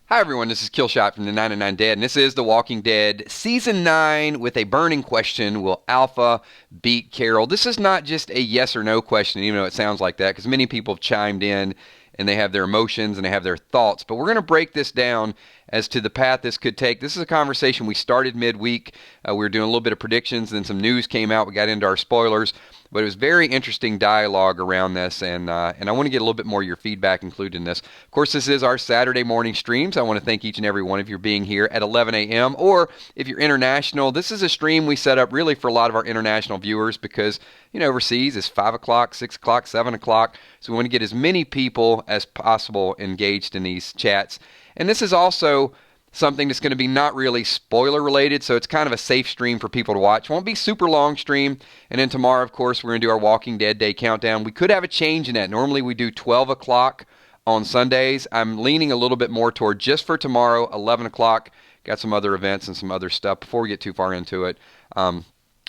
Hi everyone, this is Killshot from the 99 Dead, and this is The Walking Dead Season 9 with a burning question. Will Alpha beat Carroll? This is not just a yes or no question, even though it sounds like that, because many people have chimed in and they have their emotions and they have their thoughts. But we're going to break this down as to the path this could take. This is a conversation we started midweek. We were doing a little bit of predictions, then some news came out. We got into our spoilers. But it was very interesting dialogue around this, and I want to get a little bit more of your feedback included in this. Of course, this is our Saturday morning streams. I want to thank each and every one of you for being here at 11 a.m. Or if you're international, this is a stream we set up really for a lot of our international viewers because, overseas it's 5 o'clock, 6 o'clock, 7 o'clock. So we want to get as many people as possible engaged in these chats. And this is also something that's going to be not really spoiler related, so it's kind of a safe stream for people to watch. Won't be super long stream. And then tomorrow, of course, we're going to do our Walking Dead Day countdown. We could have a change in that. Normally we do 12 o'clock on Sundays. I'm leaning a little bit more toward just for tomorrow, 11 o'clock. Got some other events and some other stuff. Before we get too far into it,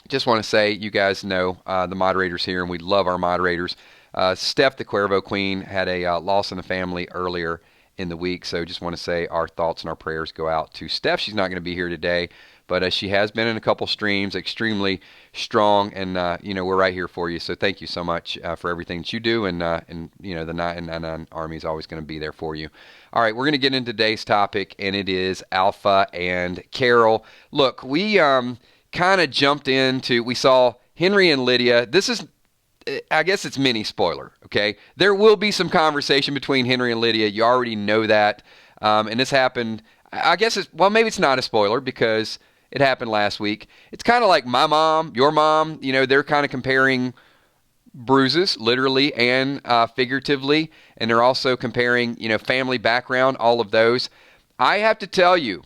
just want to say you guys know the moderators here, and we love our moderators. Steph, the Cuervo Queen, had a loss in the family earlier in the week, so just want to say our thoughts and our prayers go out to Steph. She's not going to be here today, but she has been in a couple streams, extremely strong, and we're right here for you. So thank you so much for everything that you do, and the 999 Army is always going to be there for you. All right, we're going to get into today's topic, and it is Alpha and Carroll. Look, we kind of jumped into, we saw Henry and Lydia. This is, I guess it's mini spoiler, okay? There will be some conversation between Henry and Lydia. You already know that. And this happened, I guess maybe it's not a spoiler because it happened last week. It's kind of like my mom, your mom, they're kind of comparing bruises, literally and figuratively. And they're also comparing, family background, all of those. I have to tell you,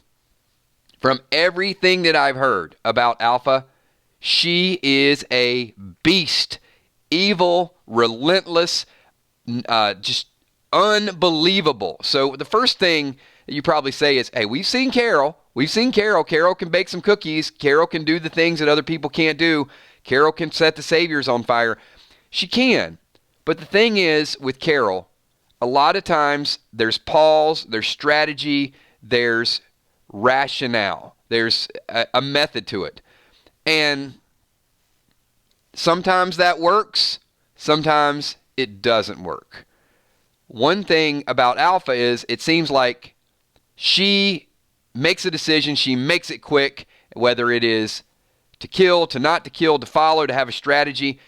from everything that I've heard about Alpha, she is a beast. Evil, relentless, just unbelievable. So the first thing that you probably say is, hey, we've seen Carroll. We've seen Carroll. Carroll can bake some cookies. Carroll can do the things that other people can't do. Carroll can set the saviors on fire. She can. But the thing is, with Carroll, a lot of times there's pause, there's strategy, there's rationale. There's a method to it. And sometimes that works, sometimes it doesn't work. One thing about Alpha is it seems like she makes a decision, she makes it quick, whether it is to kill, to not to kill, to follow, to have a strategy.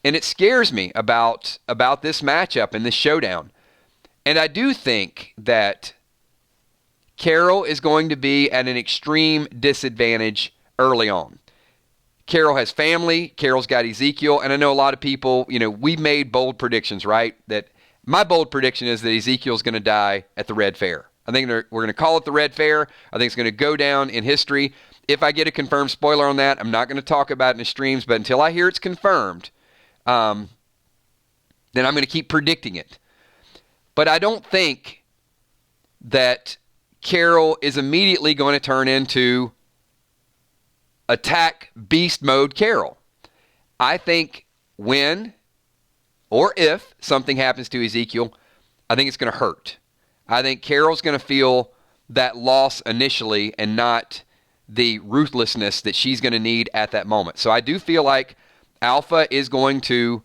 And it scares me about this matchup and this showdown. And I do think that Carroll is going to be at an extreme disadvantage early on. Carroll has family. Carroll's got Ezekiel. And I know a lot of people, we made bold predictions, right? That my bold prediction is that Ezekiel's going to die at the Red Fair. I think we're going to call it the Red Fair. I think it's going to go down in history. If I get a confirmed spoiler on that, I'm not going to talk about it in the streams, but until I hear it's confirmed, then I'm going to keep predicting it. But I don't think that Carroll is immediately going to turn into attack beast mode Carroll. I think when or if something happens to Ezekiel, I think it's going to hurt. I think Carroll's going to feel that loss initially and not the ruthlessness that she's going to need at that moment. So I do feel like Alpha is going to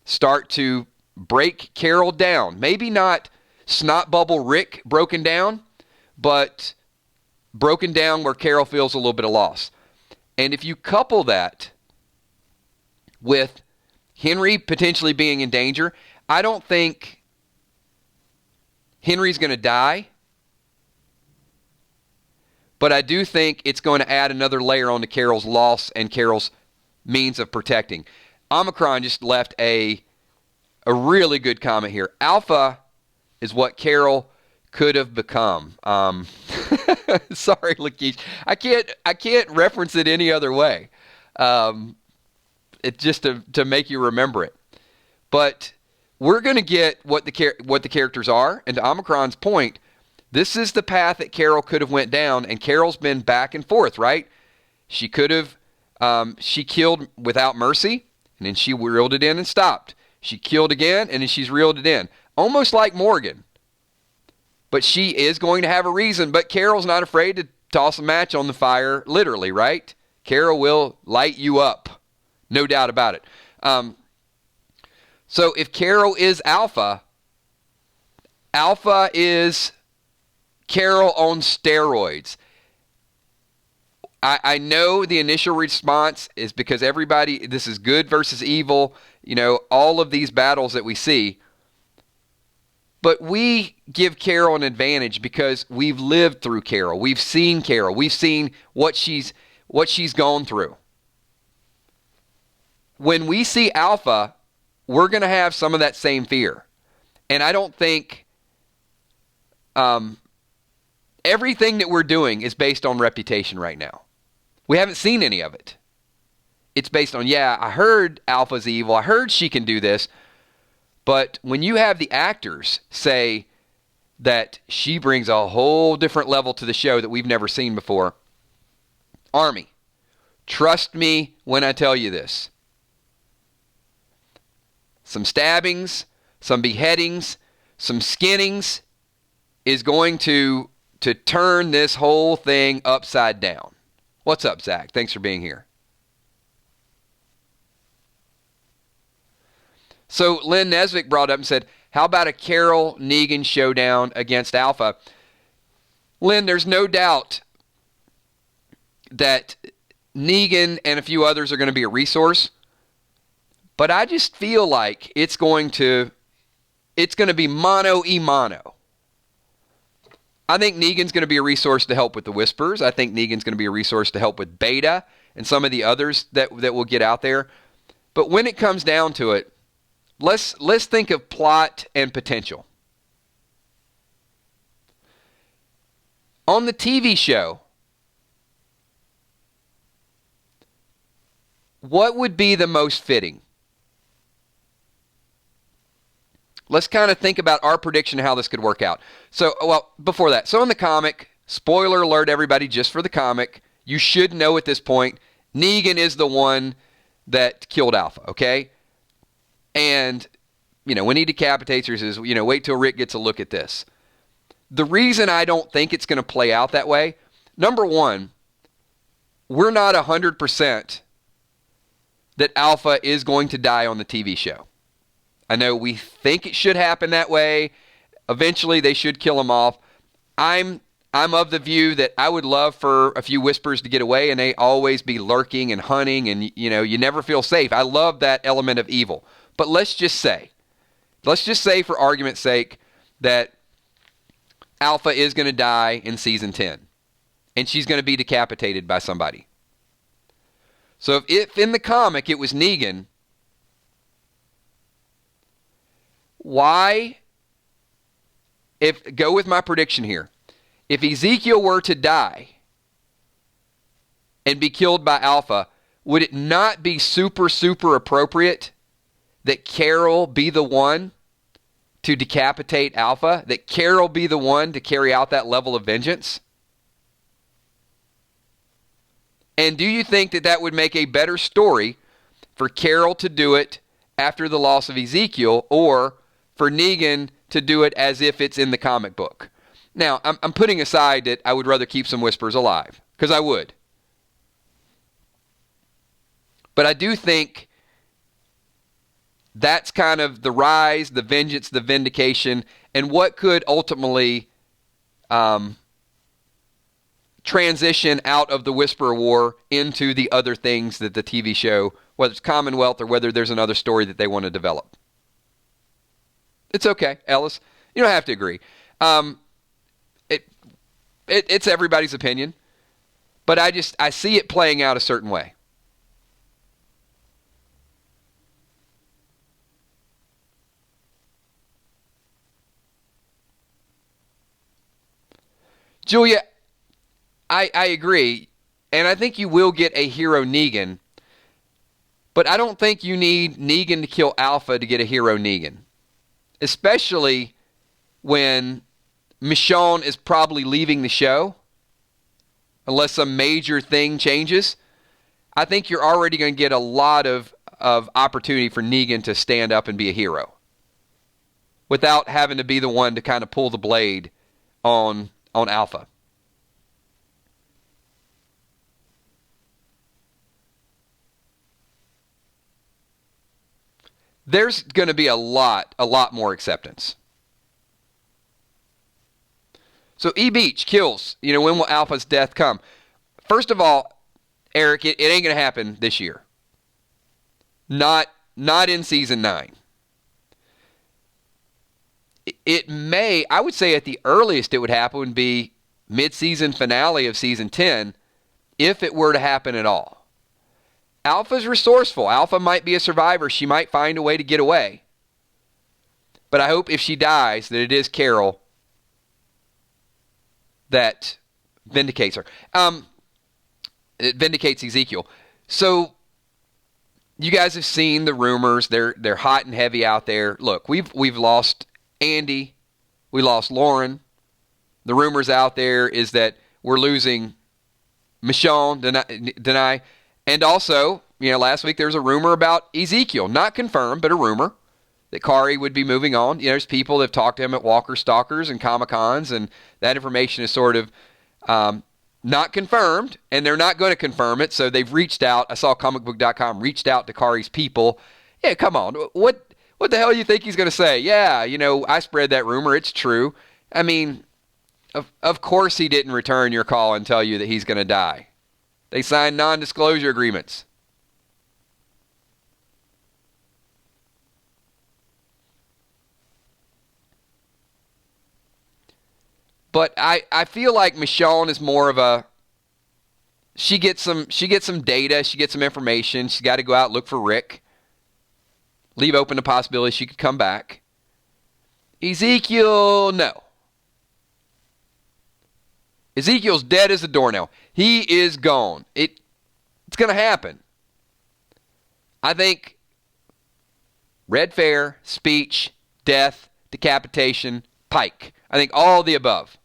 start to break Carroll down. Maybe not snot bubble Rick broken down, but broken down where Carroll feels a little bit of loss. And if you couple that with Henry potentially being in danger, I don't think Henry's going to die, but I do think it's going to add another layer onto Carroll's loss and Carroll's means of protecting. Omicron just left a really good comment here. Alpha is what Carroll could have become. Sorry, Lakeith. I can't reference it any other way. It's just to make you remember it. But we're going to get what the characters are. And to Omicron's point, this is the path that Carroll could have went down. And Carroll's been back and forth, right? She could have, she killed without mercy, and then she reeled it in and stopped. She killed again, and then she's reeled it in. Almost like Morgan. But she is going to have a reason. But Carroll's not afraid to toss a match on the fire, literally, right? Carroll will light you up. No doubt about it. So if Carroll is alpha, alpha is Carroll on steroids. I know the initial response is because everybody, this is good versus evil, all of these battles that we see. But we give Carroll an advantage because we've lived through Carroll. We've seen Carroll. We've seen what she's gone through. When we see alpha, we're going to have some of that same fear. And I don't think everything that we're doing is based on reputation right now. We haven't seen any of it. It's based on, I heard alpha's evil. I heard she can do this. But when you have the actors say that she brings a whole different level to the show that we've never seen before, Army, trust me when I tell you this. Some stabbings, some beheadings, some skinnings is going to turn this whole thing upside down. What's up, Zach? Thanks for being here. So Lynn Nesvik brought up and said, how about a Carroll-Negan showdown against Alpha? Lynn, there's no doubt that Negan and a few others are going to be a resource. But I just feel like it's going to be mano-a-mano. I think Negan's going to be a resource to help with the Whispers. I think Negan's going to be a resource to help with Beta and some of the others that will get out there. But when it comes down to it, let's think of plot and potential. On the TV show, what would be the most fitting? Let's kind of think about our prediction of how this could work out. So, before that, so in the comic, spoiler alert everybody, just for the comic, you should know at this point, Negan is the one that killed Alpha, okay? And, when he decapitates her, he says, wait till Rick gets a look at this. The reason I don't think it's going to play out that way, number one, we're not 100% that Alpha is going to die on the TV show. I know we think it should happen that way. Eventually, they should kill him off. I'm of the view that I would love for a few Whispers to get away and they always be lurking and hunting and, you never feel safe. I love that element of evil. But let's just say for argument's sake that Alpha is going to die in season 10 and she's going to be decapitated by somebody. So if in the comic it was Negan, why, go with my prediction here, if Ezekiel were to die and be killed by Alpha, would it not be super, super appropriate that Carroll be the one to decapitate Alpha? That Carroll be the one to carry out that level of vengeance? And do you think that would make a better story for Carroll to do it after the loss of Ezekiel, or for Negan to do it as if it's in the comic book? Now, I'm putting aside that I would rather keep some Whispers alive, because I would. But I do think that's kind of the rise, the vengeance, the vindication, and what could ultimately transition out of the Whisperer War into the other things that the TV show, whether it's Commonwealth or whether there's another story that they want to develop. It's okay, Ellis. You don't have to agree. It's everybody's opinion. But I see it playing out a certain way. Julia, I agree. And I think you will get a hero Negan. But I don't think you need Negan to kill Alpha to get a hero Negan. Especially when Michonne is probably leaving the show. Unless some major thing changes. I think you're already going to get a lot of opportunity for Negan to stand up and be a hero. Without having to be the one to kind of pull the blade on Alpha. There's going to be a lot more acceptance. So E. Beach kills. When will Alpha's death come? First of all, Eric, it ain't going to happen this year. Not in season 9. It may, I would say at the earliest it would happen would be mid-season finale of season 10, if it were to happen at all. Alpha's resourceful. Alpha might be a survivor. She might find a way to get away. But I hope if she dies that it is Carroll that vindicates her. It vindicates Ezekiel. So you guys have seen the rumors. They're hot and heavy out there. Look, we've lost Andy. We lost Lauren. The rumors out there is that we're losing Michonne, Denai. And also, last week there was a rumor about Ezekiel. Not confirmed, but a rumor that Kari would be moving on. There's people that have talked to him at Walker Stalkers and Comic-Cons, and that information is sort of not confirmed, and they're not going to confirm it, so they've reached out. I saw comicbook.com reached out to Kari's people. Yeah, come on. What the hell do you think he's going to say? Yeah, I spread that rumor. It's true. I mean, of course he didn't return your call and tell you that he's going to die. They signed non-disclosure agreements. But I feel like Michonne is more of a, she gets some data, she gets some information. She's got to go out and look for Rick. Leave open the possibility she could come back. Ezekiel, no. Ezekiel's dead as a doornail. He is gone. It's going to happen. I think red fair, speech, death, decapitation, pike. I think all the above.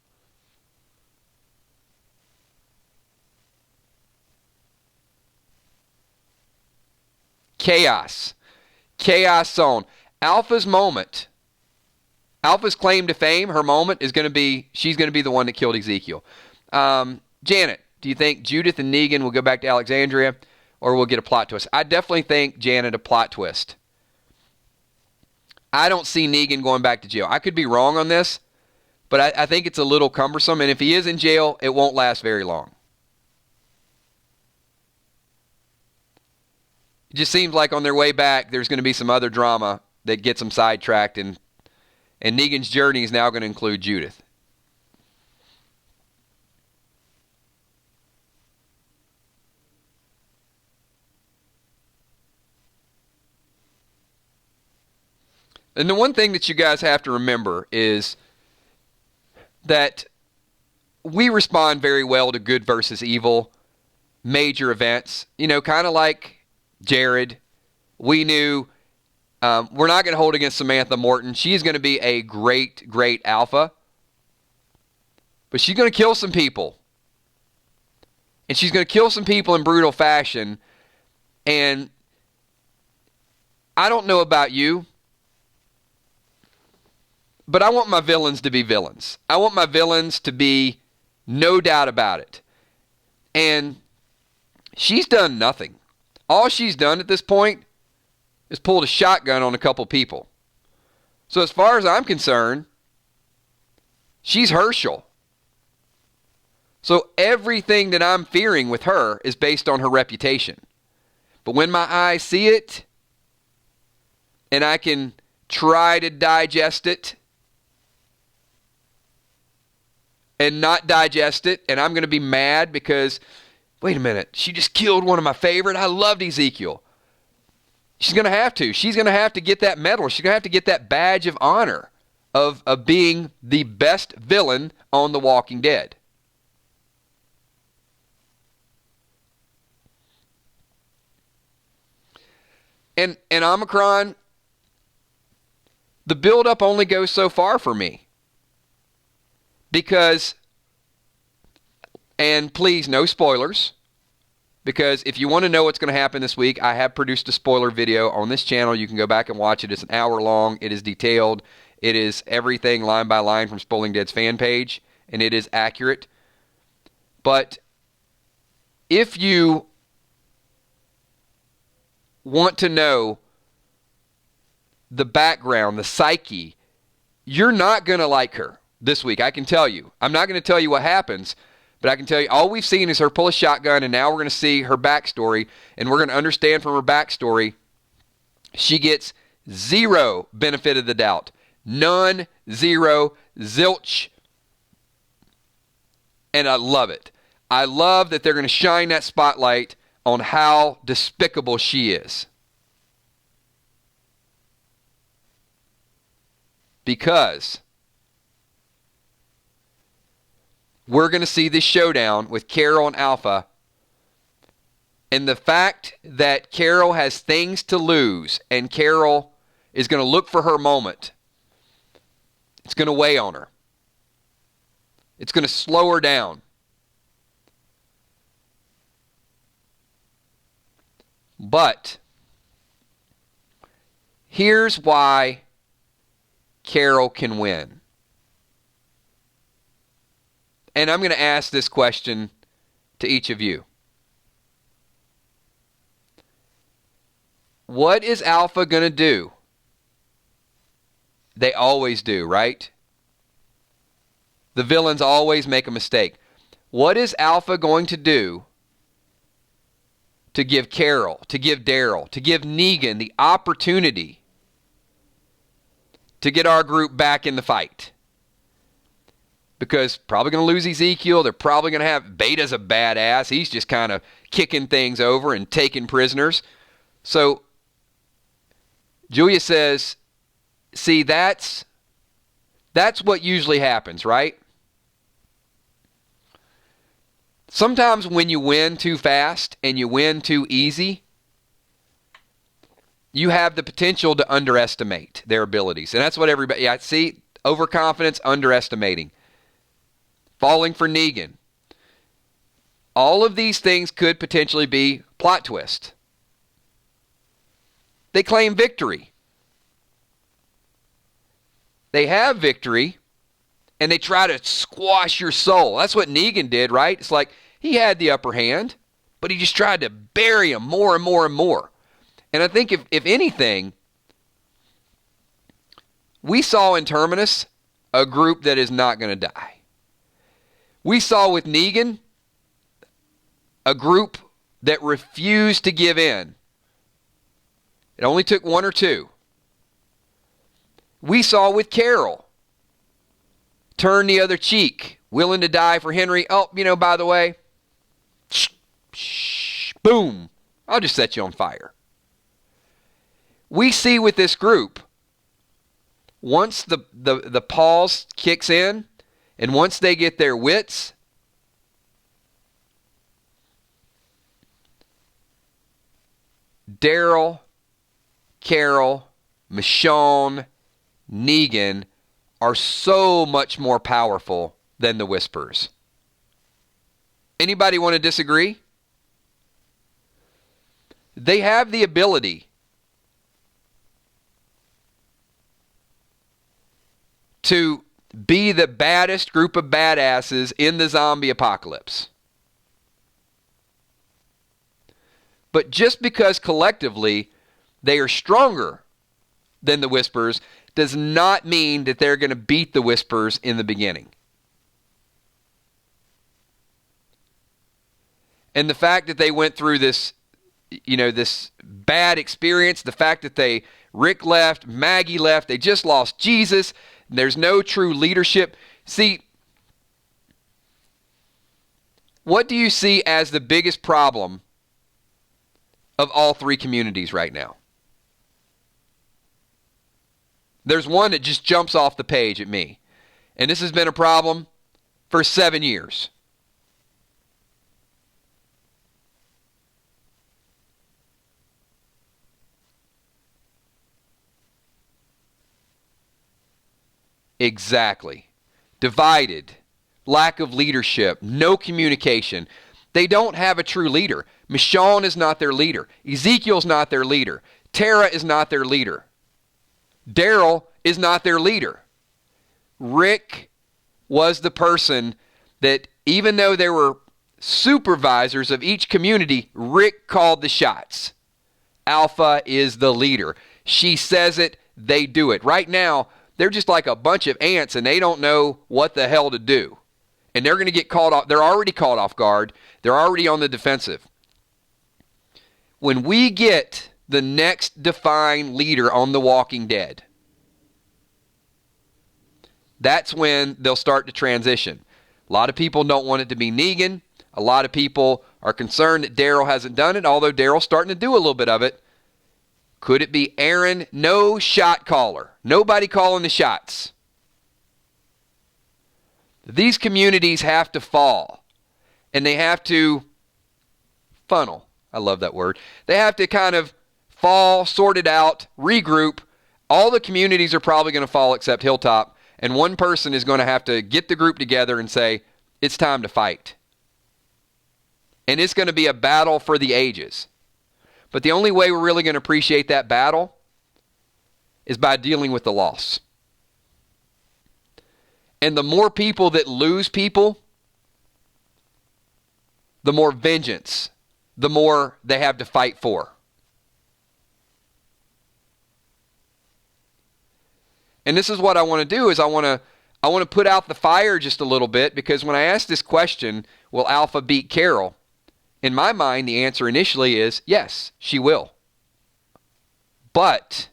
Chaos. Chaos zone. Alpha's moment. Alpha's claim to fame, her moment is going to be, she's going to be the one that killed Ezekiel. Janet, do you think Judith and Negan will go back to Alexandria, or we'll get a plot twist? I definitely think, Janet, a plot twist. I don't see Negan going back to jail. I could be wrong on this, but I think it's a little cumbersome, and if he is in jail, it won't last very long. It just seems like on their way back, there's going to be some other drama that gets them sidetracked, and Negan's journey is now going to include Judith. And the one thing that you guys have to remember is that we respond very well to good versus evil, major events. Kind of like Jared. We knew we're not going to hold against Samantha Morton. She's going to be a great, great alpha. But she's going to kill some people. And she's going to kill some people in brutal fashion. And I don't know about you, but I want my villains to be villains. I want my villains to be no doubt about it. And she's done nothing. All she's done at this point is pulled a shotgun on a couple people. So as far as I'm concerned, she's Herschel. So everything that I'm fearing with her is based on her reputation. But when my eyes see it, and I can try to digest it, and not digest it, and I'm going to be mad because, wait a minute, she just killed one of my favorite. I loved Ezekiel. She's going to have to. She's going to have to get that medal. She's going to have to get that badge of honor of being the best villain on The Walking Dead. And Omicron, the buildup only goes so far for me. Because, and please, no spoilers, because if you want to know what's going to happen this week, I have produced a spoiler video on this channel. You can go back and watch it. It's an hour long. It is detailed. It is everything line by line from Spoiling Dead's fan page, and it is accurate. But if you want to know the background, the psyche, you're not going to like her this week. I can tell you. I'm not going to tell you what happens, but I can tell you all we've seen is her pull a shotgun, and now we're going to see her backstory, and we're going to understand from her backstory she gets zero benefit of the doubt. None, zero, zilch. And I love it. I love that they're going to shine that spotlight on how despicable she is. Because we're going to see this showdown with Carroll and Alpha. And the fact that Carroll has things to lose and Carroll is going to look for her moment, it's going to weigh on her. It's going to slow her down. But here's why Carroll can win. And I'm going to ask this question to each of you. What is Alpha going to do? They always do, right? The villains always make a mistake. What is Alpha going to do to give Carroll, to give Daryl, to give Negan the opportunity to get our group back in the fight? Because probably going to lose Ezekiel. They're probably going to have Beta's a badass. He's just kind of kicking things over and taking prisoners. So Julia says, see, that's what usually happens, right? Sometimes when you win too fast and you win too easy, you have the potential to underestimate their abilities. And that's what everybody, yeah, see, overconfidence, underestimating. Falling for Negan. All of these things could potentially be plot twist. They claim victory. They have victory, and they try to squash your soul. That's what Negan did, right? It's like he had the upper hand, but he just tried to bury him more and more and more. And I think if anything, we saw in Terminus a group that is not going to die. We saw with Negan a group that refused to give in. It only took one or two. We saw with Carroll turn the other cheek, willing to die for Henry. Oh, by the way, boom, I'll just set you on fire. We see with this group, once the pause kicks in, and once they get their wits, Daryl, Carroll, Michonne, Negan are so much more powerful than the Whispers. Anybody want to disagree? They have the ability to be the baddest group of badasses in the zombie apocalypse. But just because collectively they are stronger than the Whispers does not mean that they're going to beat the Whispers in the beginning. And the fact that they went through this, this bad experience, the fact that Rick left, Maggie left, they just lost Jesus, there's no true leadership. See, what do you see as the biggest problem of all three communities right now? There's one that just jumps off the page at me. And this has been a problem for 7 years. Exactly. Divided. Lack of leadership. No communication. They don't have a true leader. Michonne is not their leader. Ezekiel's not their leader. Tara is not their leader. Daryl is not their leader. Rick was the person that, even though there were supervisors of each community, Rick called the shots. Alpha is the leader. She says it, they do it. Right now, they're just like a bunch of ants and they don't know what the hell to do. And they're going to get caught off. They're already caught off guard. They're already on the defensive. When we get the next defined leader on The Walking Dead, that's when they'll start to transition. A lot of people don't want it to be Negan. A lot of people are concerned that Daryl hasn't done it, although Daryl's starting to do a little bit of it. Could it be Aaron? No shot caller. Nobody calling the shots. These communities have to fall, and they have to funnel. I love that word. They have to kind of fall, sort it out, regroup. All the communities are probably going to fall except Hilltop, and one person is going to have to get the group together and say, it's time to fight. And it's going to be a battle for the ages. But the only way we're really going to appreciate that battle is by dealing with the loss. And the more people that lose people, the more vengeance, the more they have to fight for. And this is what I want to do, is I want to put out the fire just a little bit, because when I ask this question, will Alpha beat Carroll? In my mind, the answer initially is yes, she will. But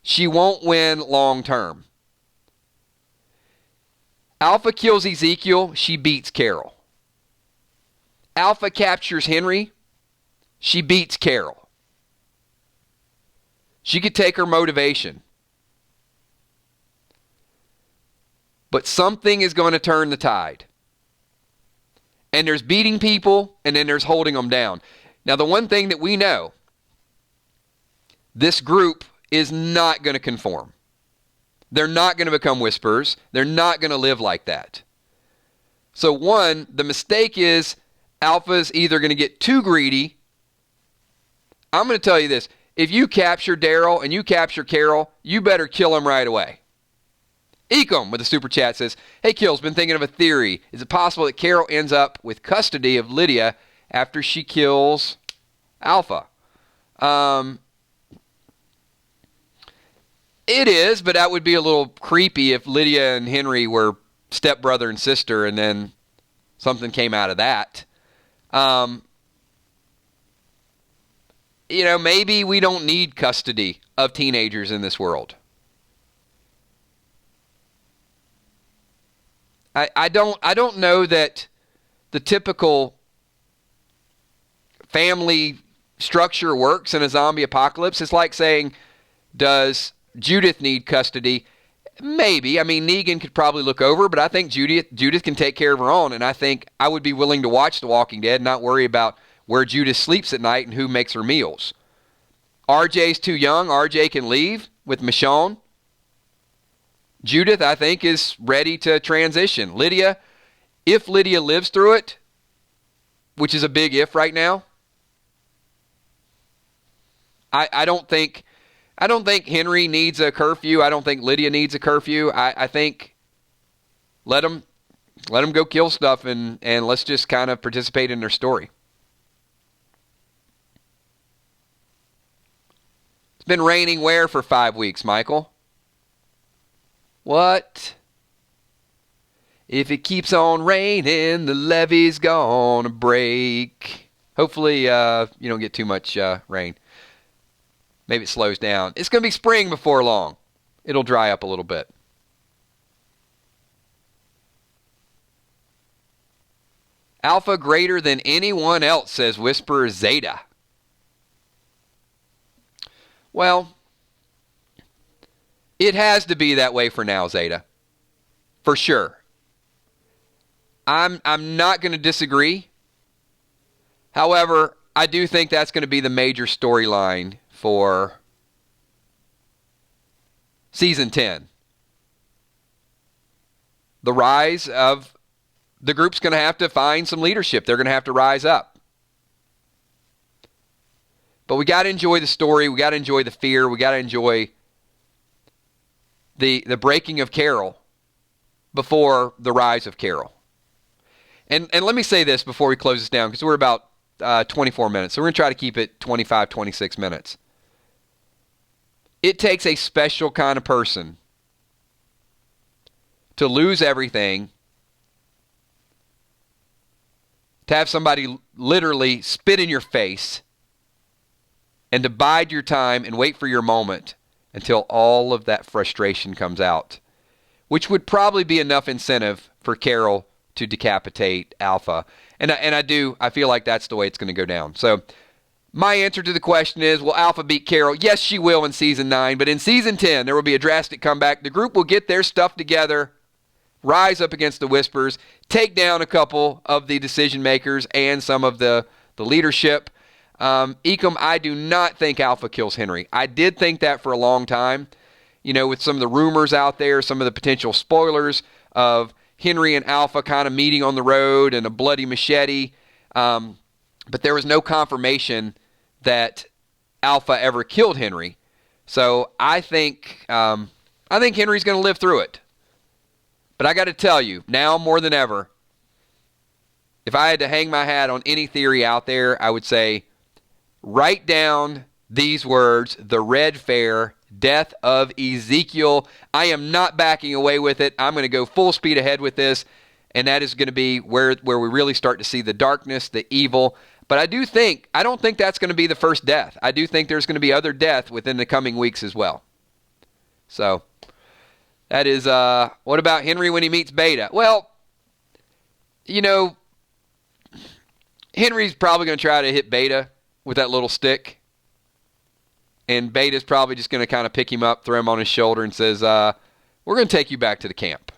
she won't win long term. Alpha kills Ezekiel, she beats Carroll. Alpha captures Henry, she beats Carroll. She could take her motivation. But something is going to turn the tide. And there's beating people, and then there's holding them down. Now, the one thing that we know, this group is not going to conform. They're not going to become whisperers. They're not going to live like that. So one, the mistake is Alpha's either going to get too greedy. I'm going to tell you this. If you capture Daryl and you capture Carroll, you better kill him right away. Ecom with a super chat says, hey Kills, been thinking of a theory. Is it possible that Carroll ends up with custody of Lydia after she kills Alpha? It is, but that would be a little creepy if Lydia and Henry were stepbrother and sister and then something came out of that. Maybe we don't need custody of teenagers in this world. I don't know that the typical family structure works in a zombie apocalypse. It's like saying, does Judith need custody? Maybe. I mean, Negan could probably look over, but I think Judith can take care of her own, and I think I would be willing to watch The Walking Dead and not worry about where Judith sleeps at night and who makes her meals. RJ's too young. RJ can leave with Michonne. Judith, I think, is ready to transition. Lydia, if Lydia lives through it, which is a big if right now, I don't think Henry needs a curfew. I don't think Lydia needs a curfew. I think let them go kill stuff and let's just kind of participate in their story. It's been raining where for 5 weeks, Michael? What? If it keeps on raining, the levee's gonna break. Hopefully you don't get too much rain. Maybe it slows down. It's going to be spring before long. It'll dry up a little bit. Alpha greater than anyone else, says Whisperer Zeta. Well, it has to be that way for now, Zeta. For sure. I'm not going to disagree. However, I do think that's going to be the major storyline for Season 10. The rise of the group's going to have to find some leadership. They're going to have to rise up. But we got to enjoy the story. We got to enjoy the fear. We got to enjoy the breaking of Carroll before the rise of Carroll. And let me say this before we close this down, because we're about 24 minutes. So we're going to try to keep it 25, 26 minutes. It takes a special kind of person to lose everything, to have somebody literally spit in your face, and to bide your time and wait for your moment until all of that frustration comes out, which would probably be enough incentive for Carroll to decapitate Alpha. And I feel like that's the way it's going to go down. So my answer to the question is, will Alpha beat Carroll? Yes, she will in Season 9, but in Season 10, there will be a drastic comeback. The group will get their stuff together, rise up against the Whispers, take down a couple of the decision makers and some of the leadership. Ecom, I do not think Alpha kills Henry. I did think that for a long time, with some of the rumors out there, some of the potential spoilers of Henry and Alpha kind of meeting on the road and a bloody machete. But there was no confirmation that Alpha ever killed Henry. So I think Henry's going to live through it. But I got to tell you, now more than ever, if I had to hang my hat on any theory out there, I would say, write down these words: the Red Fair, death of Ezekiel. I am not backing away with it. I'm going to go full speed ahead with this, and that is going to be where we really start to see the darkness, the evil. But I don't think that's going to be the first death. I do think there's going to be other death within the coming weeks as well. So that is, what about Henry when he meets Beta? Well, Henry's probably going to try to hit Beta with that little stick. And Beta's probably just going to kind of pick him up, throw him on his shoulder, and says, we're going to take you back to the camp.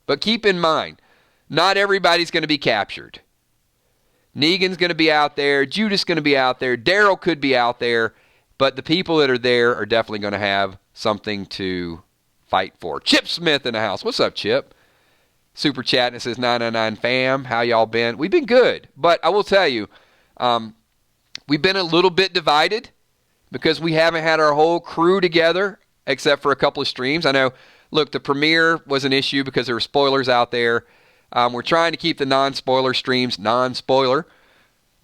But keep in mind, not everybody's going to be captured. Negan's going to be out there. Judith's going to be out there. Daryl could be out there. But the people that are there are definitely going to have something to fight for. Chip Smith in the house. What's up, Chip? Super chat, and it says 999 fam. How y'all been? We've been good. But I will tell you, we've been a little bit divided because we haven't had our whole crew together except for a couple of streams. I know, look, the premiere was an issue because there were spoilers out there. We're trying to keep the non-spoiler streams non-spoiler,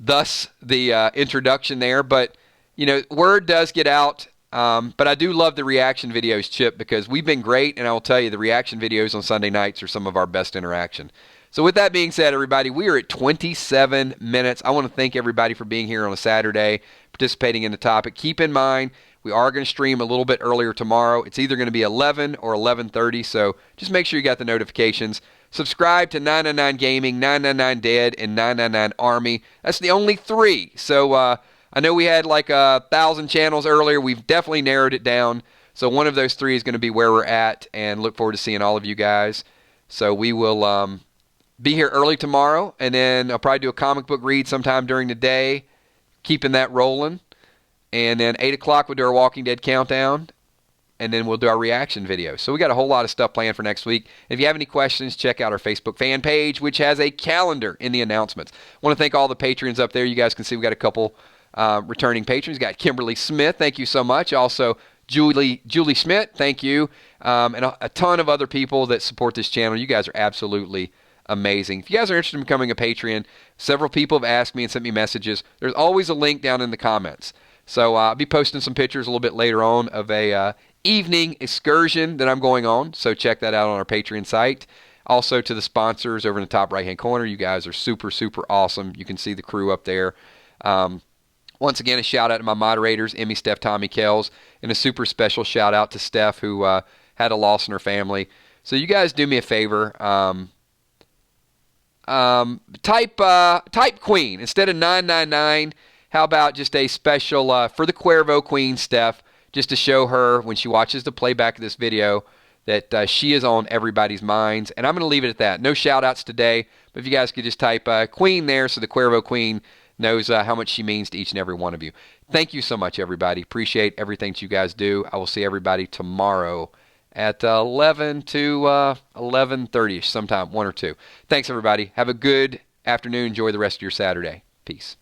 thus the introduction there. But, word does get out. But I do love the reaction videos, Chip, because we've been great, and I will tell you, the reaction videos on Sunday nights are some of our best interaction. So with that being said, everybody, we are at 27 minutes. I want to thank everybody for being here on a Saturday, participating in the topic. Keep in mind, we are going to stream a little bit earlier tomorrow. It's either going to be 11 or 11:30, so just make sure you got the notifications. Subscribe to 999 Gaming, 999 Dead, and 999 Army. That's the only 3. So I know we had like 1,000 channels earlier. We've definitely narrowed it down. So one of those 3 is going to be where we're at, and look forward to seeing all of you guys. So we will be here early tomorrow, and then I'll probably do a comic book read sometime during the day, keeping that rolling. And then 8 o'clock we'll do our Walking Dead countdown, and then we'll do our reaction video. So we got a whole lot of stuff planned for next week. If you have any questions, check out our Facebook fan page, which has a calendar in the announcements. I want to thank all the patrons up there. You guys can see we got a couple returning patrons. We got Kimberly Smith, thank you so much. Also, Julie Schmidt, thank you. And a ton of other people that support this channel. You guys are absolutely amazing. If you guys are interested in becoming a Patreon, several people have asked me and sent me messages. There's always a link down in the comments. So I'll be posting some pictures a little bit later on of a evening excursion that I'm going on. So check that out on our Patreon site. Also to the sponsors over in the top right-hand corner. You guys are super, super awesome. You can see the crew up there. Once again, a shout out to my moderators, Emmy, Steph, Tommy, Kells, and a super special shout out to Steph, who had a loss in her family. So you guys do me a favor. Type Queen instead of 999. How about just a special for the Cuervo Queen, Steph, just to show her when she watches the playback of this video that she is on everybody's minds. And I'm going to leave it at that. No shout outs today, but if you guys could just type Queen there so the Cuervo Queen knows how much she means to each and every one of you. Thank you so much, everybody. Appreciate everything that you guys do. I will see everybody tomorrow at 11 to 11:30ish, sometime, 1 or 2. Thanks, everybody. Have a good afternoon. Enjoy the rest of your Saturday. Peace.